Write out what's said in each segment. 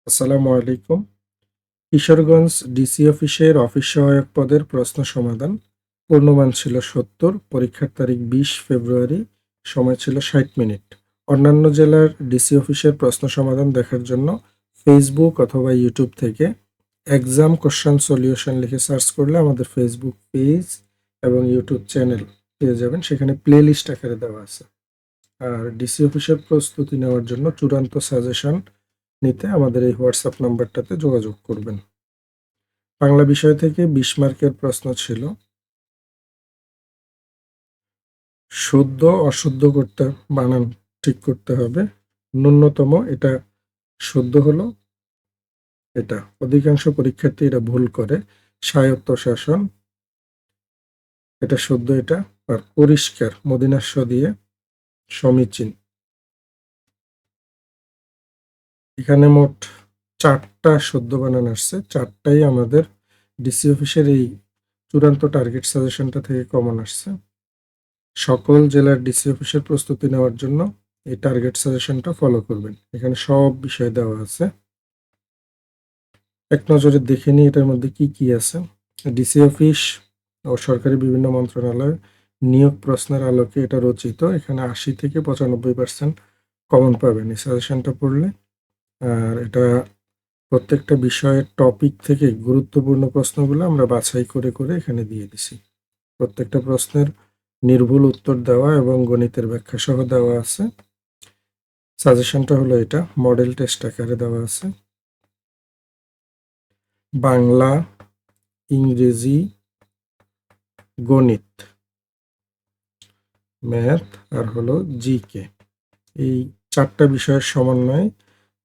আসসালামু আলাইকুম। কিশোরগঞ্জ ডিসি অফিসের অফিস সহায়ক পদের প্রশ্ন সমাধান। পূর্ণমান ছিল ৭০, পরীক্ষার তারিখ ২০ ফেব্রুয়ারি, সময় ছিল ৬০ মিনিট। অন্যান্য জেলার ডিসি অফিসের প্রশ্ন সমাধান দেখার জন্য ফেসবুক অথবা ইউটিউব থেকে এক্সাম কোশ্চেন সলিউশন লিখে সার্চ করলে আমাদের ফেসবুক পেজ এবং ইউটিউব চ্যানেল পেয়ে যাবেন। সেখানে প্লেলিস্ট আকারে দেওয়া আছে। আর ডিসি অফিসের প্রস্তুতি নেওয়ার জন্য চূড়ান্ত সাজেশন নিতে আমাদের এই হোয়াটসঅ্যাপ নাম্বারটাতে যোগাযোগ করবেন। বাংলা বিষয় থেকে ২০ মার্কের প্রশ্ন ছিল। শুদ্ধ অশুদ্ধ করতে বানান ঠিক করতে হবে। ন্যূনতম এটা শুদ্ধ হলো এটা। অধিকাংশ পরীক্ষার্থী এটা ভুল করে। স্বায়ত্তশাসন এটা শুদ্ধ এটা। আর পরিষ্কার মদিনাস্য দিয়ে সমীচীন। এখানে মোট ৪টা শুদ্ধ বানান আসছে। ৪টাই আমাদের ডিসি অফিসের এই চূড়ান্ত টার্গেট সাজেশনটা থেকে কমন আসছে। সকল জেলার ডিসি অফিসের প্রস্তুতি নেওয়ার জন্য এই টার্গেট সাজেশনটা ফলো করবেন। এখানে সব বিষয় দেওয়া আছে। এক নজরে দেখে নিই এটার মধ্যে কি কি আছে। ডিসি অফিস ও সরকারি বিভিন্ন মন্ত্রণালয় নিয়োগ প্রশ্নের আলোকে এটা রচিত। এখানে ৮০ থেকে ৯৫% কমন পাবেন এই সাজেশনটা পড়লে। আর এটা প্রত্যেকটা বিষয়ের টপিক থেকে গুরুত্বপূর্ণ প্রশ্নগুলো আমরা বাছাই করে করে এখানে দিয়ে দিছি। প্রত্যেকটা প্রশ্নের নির্ভুল উত্তর দেওয়া এবং গণিতের ব্যাখ্যা সহ দেওয়া আছে। সাজেশনটা হলো এটা, মডেল টেস্ট আকারে দেওয়া আছে। বাংলা, ইংরেজি, গণিত, ম্যাথ আর হলো জিকে, এই ৪টা বিষয়ের সমন্বয়ে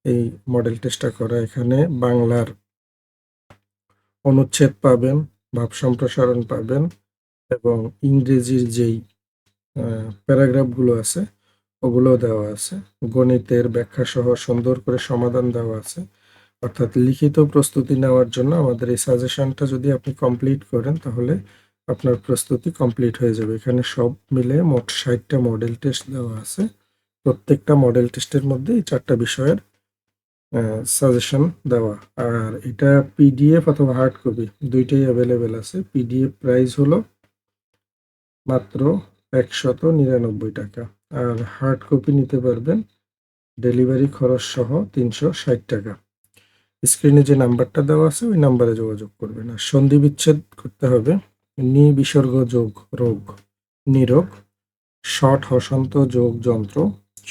এই মডেল টেস্টটা করা। এখানে বাংলার অনুচ্ছেদ পাবেন, ভাব সম্প্রসারণ পাবেন এবং ইংরেজির যেই প্যারাগ্রাফগুলো আছে ওগুলোও দেওয়া আছে। গণিতের ব্যাখ্যা সহ সুন্দর করে সমাধান দেওয়া আছে। অর্থাৎ লিখিত প্রস্তুতি নেওয়ার জন্য আমাদের এই সাজেশনটা যদি আপনি কমপ্লিট করেন তাহলে আপনার প্রস্তুতি কমপ্লিট হয়ে যাবে। এখানে সব মিলে মোট ৬০টা মডেল টেস্ট দেওয়া আছে। প্রত্যেকটা মডেল টেস্টের মধ্যে এই ৪টা বিষয়ের সাজেশন দেওয়া। আর এটা পিডিএফ অথবা হার্ড কপি দুইটাই অ্যাভেলেবেল আছে। পিডিএফ প্রাইস হলো মাত্র ১৯৯ টাকা, আর হার্ড কপি নিতে পারবেন ডেলিভারি খরচ সহ ৩৬০ টাকা। স্ক্রিনে যে নাম্বারটা দেওয়া আছে ওই নাম্বারে যোগাযোগ করবেন। আর সন্ধি বিচ্ছেদ করতে হবে। নি বিসর্গ যোগ রোগ নিরোগ, ষট হসন্ত যোগ যন্ত্র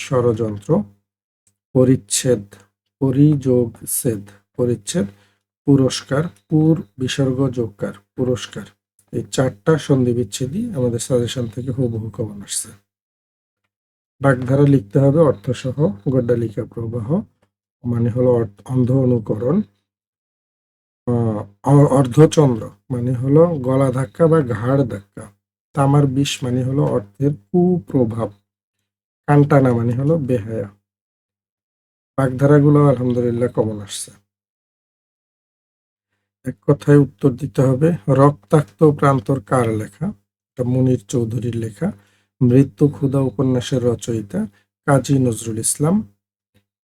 ষড়যন্ত্র, পরিচ্ছেদ পরিযোগ ছেদ পরিচ্ছেদ, পুরস্কার পুর বিসর্গ যোগকার পুরস্কার। এই ৪টা সন্ধি বিচ্ছেদই আমাদের সাজেশন থেকে হুবহু কমন আসছে। বাগধারা লিখতে হবে অর্থসহ। গড্ডালিকা প্রবাহ মানে হলো অন্ধ অনুকরণ। অর্ধচন্দ্র মানে হলো গলা ধাক্কা বা ঘাড় ধাক্কা। তামার বিষ মানে হলো অর্থের কুপ্রভাব। কানটানা মানে হলো বেহায়া। বাগধারাগুলো আলহামদুলিল্লাহ কমন আসছে। এক কথায় উত্তর দিতে হবে। রক্তাক্ত প্রান্তর কার লেখা? এটা মুনির চৌধুরীর লেখা। মৃত্যু ক্ষুধা উপন্যাসের রচয়িতা কাজী নজরুল ইসলাম।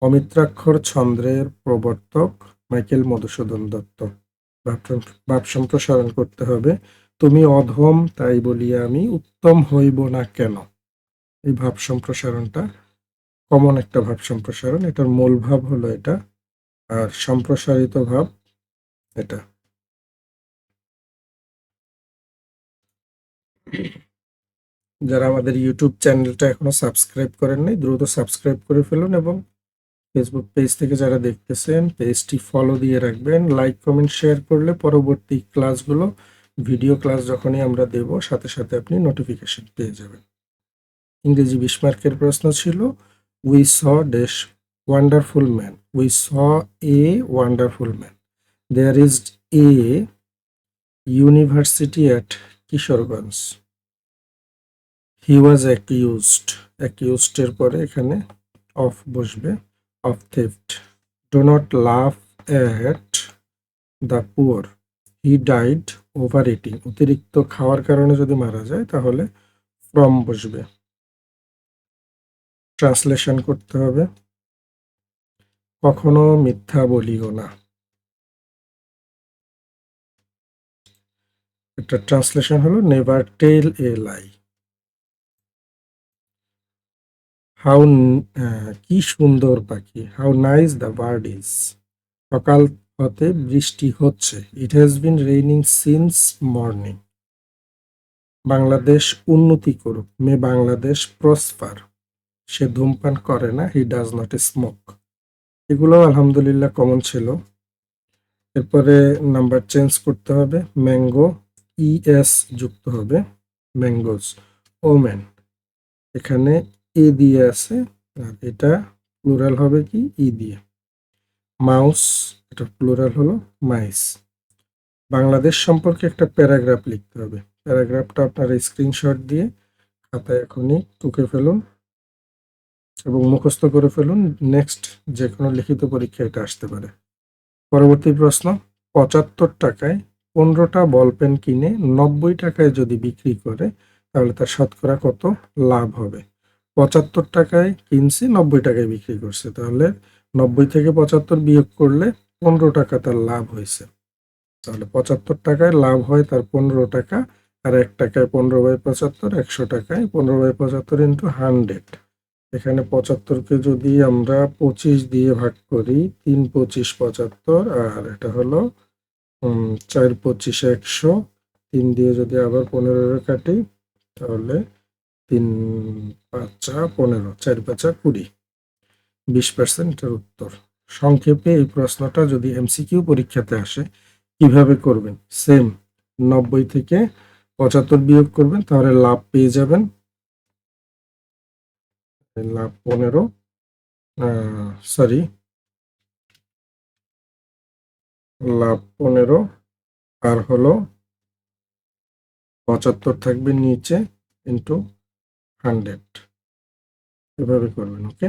অমিত্রাক্ষর ছন্দের প্রবর্তক মাইকেল মধুসূদন দত্ত। ভাব সম্প্রসারণ করতে হবে। তুমি অধম তাই বলিয়া আমি উত্তম হইব না কেন। এই ভাব সম্প্রসারণটা কমন একটা ভাব সম্প্রসারণ। এটার মূল ভাব হলো এটা, আর সম্প্রসারিত ভাব এটা। যারা আমাদের ইউটিউব চ্যানেলটা এখনো সাবস্ক্রাইব করেন নাই দ্রুত সাবস্ক্রাইব করে ফেলুন এবং ফেসবুক পেজ থেকে যারা দেখতেছেন পেজটি ফলো দিয়ে রাখবেন। লাইক কমেন্ট শেয়ার করলে পরবর্তী ক্লাসগুলো ভিডিও ক্লাস যখনই আমরা দেব সাথে সাথে আপনি নোটিফিকেশন পেয়ে যাবেন। ইংরেজি ২০ মার্কের প্রশ্ন ছিল, we saw dash wonderful man. We saw a wonderful man. There is a university at Kishoreganj. He was accused. Accused পরে এখানে অফ বসবে, of theft. Do not laugh at the poor. He died over eating. অতিরিক্ত খাওয়ার কারণে যদি মারা যায় তাহলে ফ্রম বসবে। ট্রান্সলেশন করতে হবে। কখনো মিথ্যা বলিও না। এটা ট্রান্সলেশন হলো never tell A lie. How কি সুন্দর পাখি, how nice the bird is. সকাল হতে বৃষ্টি হচ্ছে, it has been raining since morning. Bangladesh উন্নতি করুক, মে বাংলাদেশ প্রসপার। সে ধূমপান করে না, হি ডাজ নট স্মোক। এগুলো আলহামদুলিল্লাহ কমন ছিল। এরপরে নাম্বার চেঞ্জ করতে হবে, ম্যাঙ্গো ইএস যুক্ত হবে, ম্যাঙ্গোজ। ওমেন এখানে এ দিয়ে আছে, আর এটা প্লুরাল হবে কি ই দিয়ে। মাউস এটা প্লুরাল হলো মাইস। বাংলাদেশ সম্পর্কে একটা প্যারাগ্রাফ লিখতে হবে। প্যারাগ্রাফটা আপনারা স্ক্রিনশট দিয়ে খাতায় এখনই টুকে ফেলুন এবং মুখস্থ করে ফেলুন। নেক্সট যে কোনো লিখিত পরীক্ষা এটা আসতে পারে। পরবর্তী প্রশ্ন, ৭৫ টাকায় ১৫টা বল পেন কিনে ৯০ টাকায় যদি বিক্রি করে তাহলে তার শতকরা কত লাভ হবে? ৭৫ টাকায় কিনছে, ৯০ টাকায় বিক্রি করছে, তাহলে ৯০ থেকে ৭৫ বিয়োগ করলে ১৫ টাকা তার লাভ হয়েছে। তাহলে ৭৫ টাকায় লাভ হয় তার ১৫ টাকা, আর ১ টাকায় ১৫/৭৫, ১০০ টাকায় ১৫/৭৫ ইন্টু 100। এখানে ৭৫কে যদি আমরা ২৫ দিয়ে ভাগ করি, ৩ ২৫ ৭৫, আর এটা হলো ৪ ২৫ ১০০, ৩ দিয়ে যদি আবার ১৫ কাটি তাহলে ৩ ৫ ১৫, ৪ ৫ ২০, 20% এর উত্তর। সংক্ষেপে এই প্রশ্নটা যদি এমসিকিউ পরীক্ষাতে আসে কিভাবে করবেন? সেম ৯০ থেকে ৭৫ বিয়োগ করবেন, তাহলে লাভ পেয়ে যাবেন। লাভ ১৫, সরি, লাভ ১৫, আর হলো ৭৫ থাকবে নিচে ইন্টু 100। এভাবে করবেন, ওকে।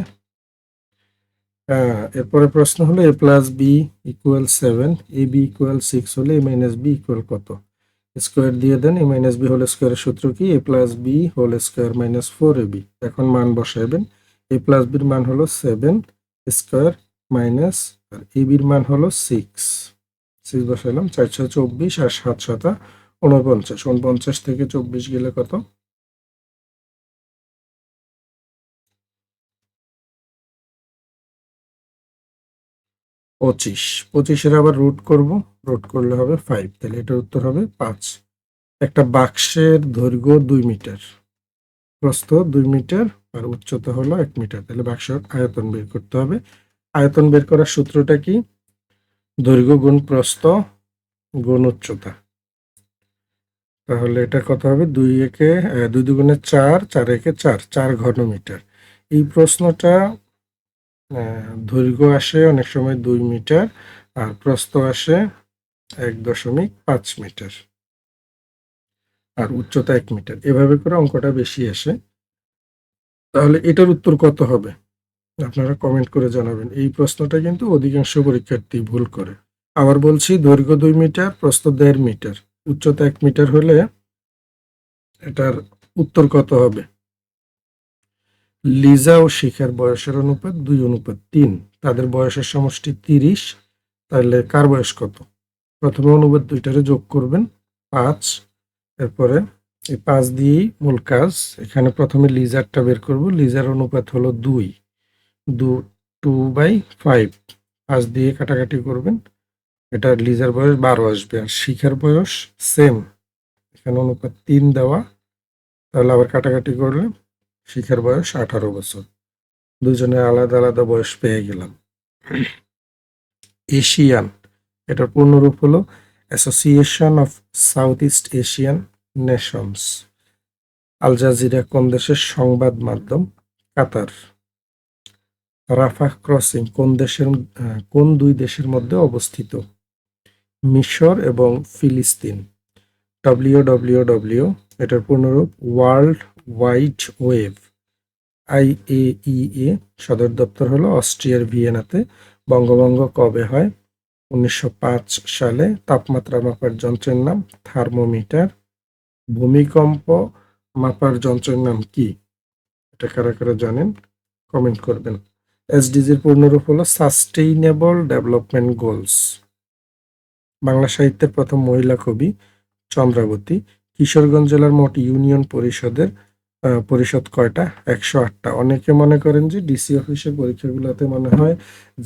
এরপরে প্রশ্ন হলো a plus B equal 7, A B equal 6 হলে এ মাইনাস বি ইকুয়াল কত? স্কোয়ার দিয়ে দেন। এ মাইনাস বি হোল স্কোয়ারের সূত্র কি? A plus B whole square minus 4ab। এখন মান বসাইবেন। এ প্লাস বির মান হলো 7 স্কোয়ার মাইনাস, আর এ বির মান হলো 6। 6 বসাইলাম, 4 6 24, আর 7 7 49। 49 থেকে 24 গেলে কত? 25। 25-এর আবার রুট করব, রুট করলে হবে 5, তাহলে এটার উত্তর হবে 5। একটা বাক্সের দৈর্ঘ্য 2 মিটার, প্রস্থ 2 মিটার, আর উচ্চতা হলো 1 মিটার, তাহলে বাক্সের আয়তন বের করতে হবে। আয়তন বের করার সূত্রটা কি? দৈর্ঘ্য গুণ প্রস্থ গুণ উচ্চতা। তাহলে এটা কত হবে? 2 একে 2 দুগুণে 4, 4 একে 4, 4 ঘন মিটার। এই প্রশ্নটা দৈর্ঘ্য আসে অনেক সময় 2 মিটার, আর প্রস্থ আসে 1.5 মিটার, আর উচ্চতা 1 মিটার। এভাবে করে অঙ্কটা বেশি আসে। তাহলে এটার উত্তর কত হবে? আপনারা কমেন্ট করে জানাবেন। এই প্রশ্নটা কিন্তু অধিকাংশ পরীক্ষার্থী ভুল করে। আবার বলছি, দৈর্ঘ্য 2 মিটার, প্রস্থ 1.5 মিটার, উচ্চতা 1 মিটার হলে এটার উত্তর কত হবে? লিজা ও শিখার বয়সের অনুপাত 2:3। তাদের বয়সের সমষ্টি 30, তাহলে কার বয়স কত? প্রথমে অনুপাত দুইটারে যোগ করবেন, 5। এরপরে এই 5 দিয়েই মূল কাজ। এখানে প্রথমে লিজারটা বের করব। লিজার অনুপাত হলো 2, 2/5। 5 দিয়ে কাটাকাটি করবেন, এটা লিজার বয়স 12 আসবে। আর শিখার বয়স সেম, এখানে অনুপাত 3 দেওয়া, তাহলে আবার কাটাকাটি করলে শিখার বয়স 18 বছর। দুজনের আলাদা আলাদা বয়স পেয়ে গেলাম। এশিয়ান, এটার পূর্ণরূপ হলো association of south east Asian nations. Al Jazeera কোন দেশের সংবাদ মাধ্যম? কাতার। রাফাহ ক্রসিং কোন দুই দেশের মধ্যে অবস্থিত? মিশর এবং ফিলিস্তিন। WWW, এটার পূর্ণরূপ ওয়ার্ল্ড ওয়াইড ওয়েব। IAEA, সদর দপ্তর হলো অস্ট্রিয়ার ভিয়েনাতে। বঙ্গভঙ্গ কবে হয়? 1905 সালে। তাপমাত্রা মাপার যন্ত্রের নাম থার্মোমিটার। ভূমিকম্প মাপার যন্ত্রের নাম কি? এটা কারা কারা জানেন কমেন্ট করবেন। এসডিজির পূর্ণরূপ হলো সাস্টেইনেবল ডেভেলপমেন্ট গোলস। বাংলা সাহিত্যের প্রথম মহিলা কবি চন্দ্রাবতী। কিশোরগঞ্জ জেলার মোট ইউনিয়ন পরিষদ কয়টা? 108টা। অনেকে মনে করেন যে ডিসি অফিসের পরীক্ষাগুলোতে মনে হয়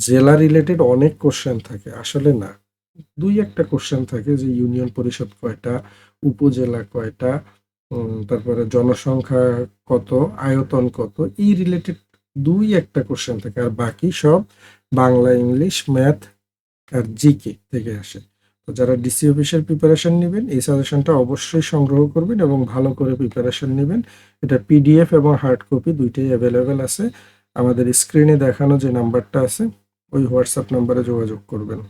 জেলা রিলেটেড অনেক কোশ্চেন থাকে, আসলে না। দুই একটা কোশ্চেন থাকে যে ইউনিয়ন পরিষদ কয়টা, উপজেলা কয়টা, তারপরে জনসংখ্যা কত, আয়তন কত, এই রিলেটেড দুই একটা কোশ্চেন থাকে, আর বাকি সব বাংলা, ইংলিশ, ম্যাথ আর জিকে থেকে আসে। তো যারা ডিসি অফিসের প্রিপারেশন নেবেন এই সাজেশনটা অবশ্যই সংগ্রহ করবেন এবং ভালো করে প্রিপারেশন নেবেন। এটা পিডিএফ এবং হার্ড কপি দুইটাই অ্যাভেলেবেল আছে। আমাদের স্ক্রিনে দেখানো যে নাম্বারটা আছে ওই হোয়াটসঅ্যাপ নাম্বারে যোগাযোগ করবেন।